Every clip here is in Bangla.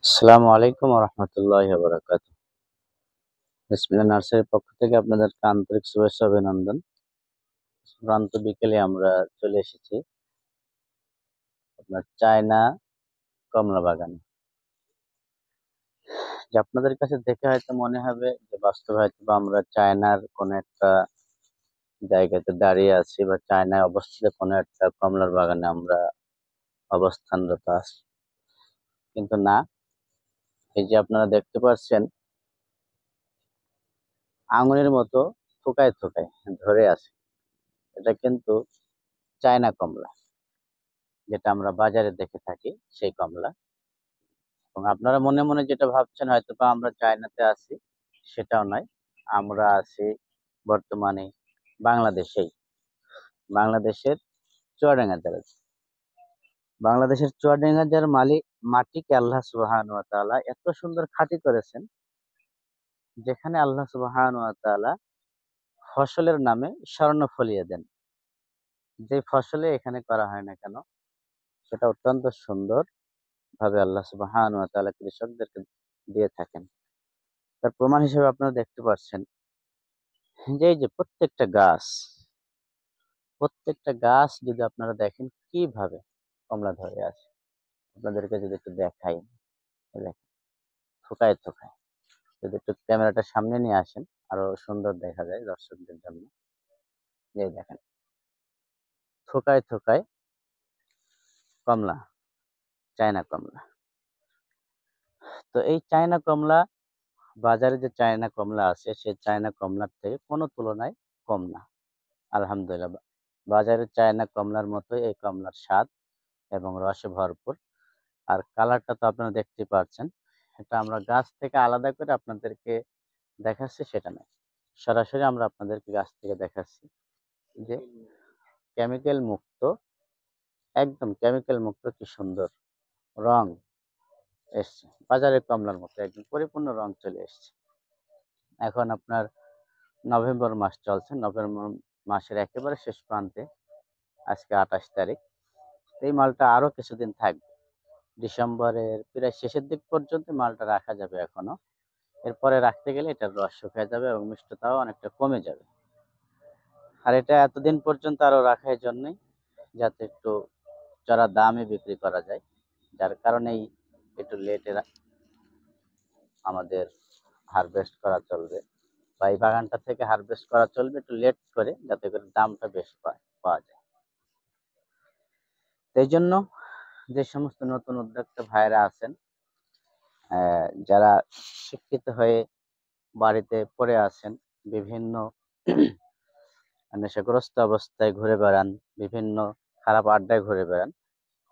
আসসালামু আলাইকুম রহমতুল্লাহ বারাকাত। বিসমিল্লাহ নার্সারির পক্ষ থেকে আপনাদেরকে আন্তরিক শুভেচ্ছা অভিনন্দন। প্রান্ত বিকেলে আমরা চলে এসেছি আপনার চায়না কমলা বাগানে। যে আপনাদের কাছে দেখে হয়তো মনে হবে যে বাস্তবে হয়তো বা আমরা চায়নার কোনো একটা জায়গাতে দাঁড়িয়ে আছি বা চায়নায় অবস্থিত কোনো একটা কমলার বাগানে আমরা অবস্থানরত আছি, কিন্তু না। এই যে আপনারা দেখতে পাচ্ছেন আঙুরের মতো থোকায় থোকায় ধরে আছে, এটা কিন্তু চায়না কমলা, যেটা আমরা বাজারে দেখে থাকি সেই কমলা। এবং আপনারা মনে মনে যেটা ভাবছেন হয়তো বা আমরা চায়নাতে আছি, সেটাও নয়। আমরা আছি বর্তমানে বাংলাদেশেই, বাংলাদেশের চুয়াডাঙ্গা জেলা। বাংলাদেশের চুয়াডাঙ্গা জেলার মাটিকে আল্লাহ সুবহানাহু ওয়া তাআলা এত সুন্দর খাঁটি করেছেন, যেখানে আল্লাহ সুবহানাহু ওয়া তাআলা ফসলের নামে স্বর্ণ ফলিয়ে দেন। যে ফসলে এখানে করা হয় না কেন, সেটা অত্যন্ত সুন্দর ভাবে আল্লাহ সুবহানাহু ওয়া তাআলা কৃষকদেরকে দিয়ে থাকেন। তার প্রমাণ হিসেবে আপনারা দেখতে পাচ্ছেন যে এই যে প্রত্যেকটা গাছ যদি আপনারা দেখেন কিভাবে কমলা ধরে আছে। আপনাদেরকে যদি একটু দেখাই, এই দেখেন থোকায় থোকায়। যদি একটু ক্যামেরাটা সামনে নিয়ে আসেন, আরো সুন্দর দেখা যায় দর্শকদের জন্য। এই দেখেন থোকায় থোকায় কমলা, চায়না কমলা। তো এই চায়না কমলা, বাজারে যে চায়না কমলা আছে সেই চায়না কমলার থেকে কোনো তুলনায় কম না, আলহামদুলিল্লাহ। বাজারের চায়না কমলার মতোই এই কমলার স্বাদ এবং রসে ভরপুর। আর কালারটা তো আপনারা দেখতেই পাচ্ছেন। এটা আমরা গাছ থেকে আলাদা করে আপনাদেরকে দেখাচ্ছি সেটা নয়, সরাসরি আমরা আপনাদেরকে গাছ থেকে দেখাচ্ছি যে কেমিক্যাল মুক্ত, একদম কেমিক্যাল মুক্ত কি সুন্দর রং এসছে, বাজারের কমলার মতো একদম পরিপূর্ণ রং চলে এসছে। এখন আপনার নভেম্বর মাস চলছে, নভেম্বর মাসের একেবারে শেষ প্রান্তে, আজকে 28 তারিখ। এই মালটা আরো কিছুদিন থাকবে, ডিসেম্বরের প্রায় শেষের দিক পর্যন্ত মালটা রাখা যাবে এখনো। এরপরে রাখতে গেলে এটার রস শুকিয়ে যাবে এবং মিষ্টতাও অনেকটা কমে যাবে। আর এটা এতদিন পর্যন্ত আরো রাখা এই জন্যই, যাতে একটু চড়া দামে বিক্রি করা যায়। যার কারণেই একটু লেটে আমাদের হারভেস্ট করা চলবে, বা এই বাগানটা থেকে হারভেস্ট করা চলবে একটু লেট করে, যাতে করে দামটা বেশি পাওয়া যায়। এই জন্য যে সমস্ত নতুন উদ্যোক্তা ভাইরা আছেন, যারা শিক্ষিত হয়ে বাড়িতে পড়ে আছেন, বিভিন্ন নেশাগ্রস্ত অবস্থায় ঘুরে বেড়ান, বিভিন্ন খারাপ আড্ডায় ঘুরে বেড়ান,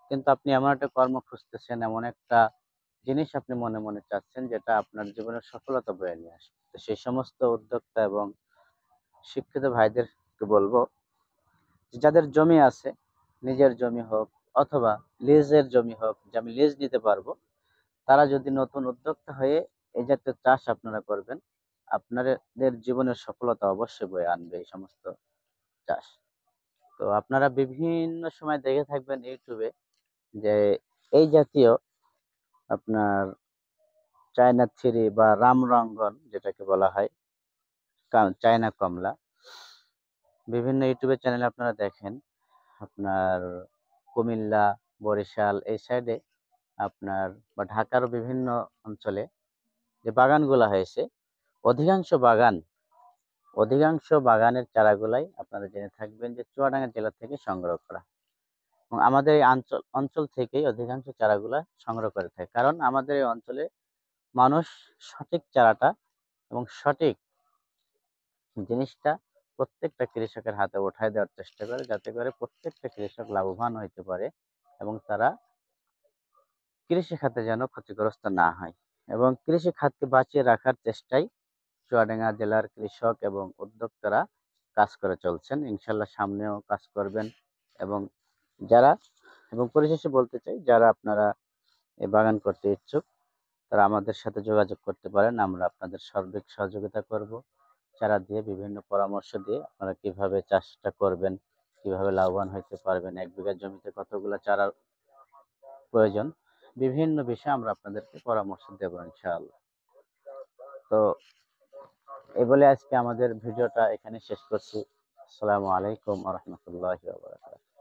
কিন্তু আপনি এমন একটা কর্ম খুঁজতেছেন, এমন একটা জিনিস আপনি মনে মনে চাচ্ছেন যেটা আপনার জীবনের সফলতা বয়ে নিয়ে আসবে। তো সেই সমস্ত উদ্যোক্তা এবং শিক্ষিত ভাইদেরকে বলবো যে যাদের জমি আছে, নিজের জমি হোক অথবা লিজের জমি হোক, যে আমি লিজ নিতে পারবো, তারা যদি নতুন উদ্যোক্তা হয়ে এই জাতীয় চাষ আপনারা করবেন, আপনাদের জীবনের সফলতা অবশ্যই বয়ে আনবে এই সমস্ত চাষ। তো আপনারা বিভিন্ন সময় দেখে থাকবেন ইউটিউবে যে এই জাতীয় আপনার চায়না থ্রি বা রামরঙ্গন যেটাকে বলা হয়, চায়না কমলা, বিভিন্ন ইউটিউবের চ্যানেলে আপনারা দেখেন। আপনার কুমিল্লা, বরিশাল এই সাইডে আপনার বা ঢাকার বিভিন্ন অঞ্চলে যে বাগানগুলা হয়েছে, অধিকাংশ বাগান অধিকাংশ বাগানের চারাগুলাই আপনারা জেনে থাকবেন যে চুয়াডাঙ্গা জেলা থেকে সংগ্রহ করা। এবং আমাদের এই অঞ্চল থেকেই অধিকাংশ চারাগুলা সংগ্রহ করে থাকে, কারণ আমাদের এই অঞ্চলে মানুষ সঠিক চারাটা এবং সঠিক জিনিসটা প্রত্যেকটা কৃষকের হাতে উঠায় দেওয়ার চেষ্টা করে, যাতে করে প্রত্যেকটা কৃষক লাভবান হইতে পারে এবং তারা কৃষি খাতে যেন ক্ষতিগ্রস্ত না হয়। এবং কৃষি খাতকে বাঁচিয়ে রাখার চেষ্টাই চুয়াডাঙ্গা জেলার কৃষক এবং উদ্যোক্তারা কাজ করে চলছেন, ইনশাল্লাহ সামনেও কাজ করবেন। এবং যারা, এবং পরিশেষে বলতে চাই, যারা আপনারা এই বাগান করতে ইচ্ছুক, তারা আমাদের সাথে যোগাযোগ করতে পারেন। আমরা আপনাদের সার্বিক সহযোগিতা করব, চারা দিয়ে বিভিন্ন পরামর্শ দিয়ে আপনারা কিভাবে চাষটা করবেন, কিভাবে লাভবান হইতে পারবেন, 1 বিঘা জমিতে কতগুলো চারার প্রয়োজন, বিভিন্ন বিষয়ে আমরা আপনাদেরকে পরামর্শ দেব ইনশাআল্লাহ। তো এই বলে আজকে আমাদের ভিডিওটা এখানে শেষ করছি। আসসালামু আলাইকুম ওয়া রাহমাতুল্লাহি ওয়া বারাকাতুহু।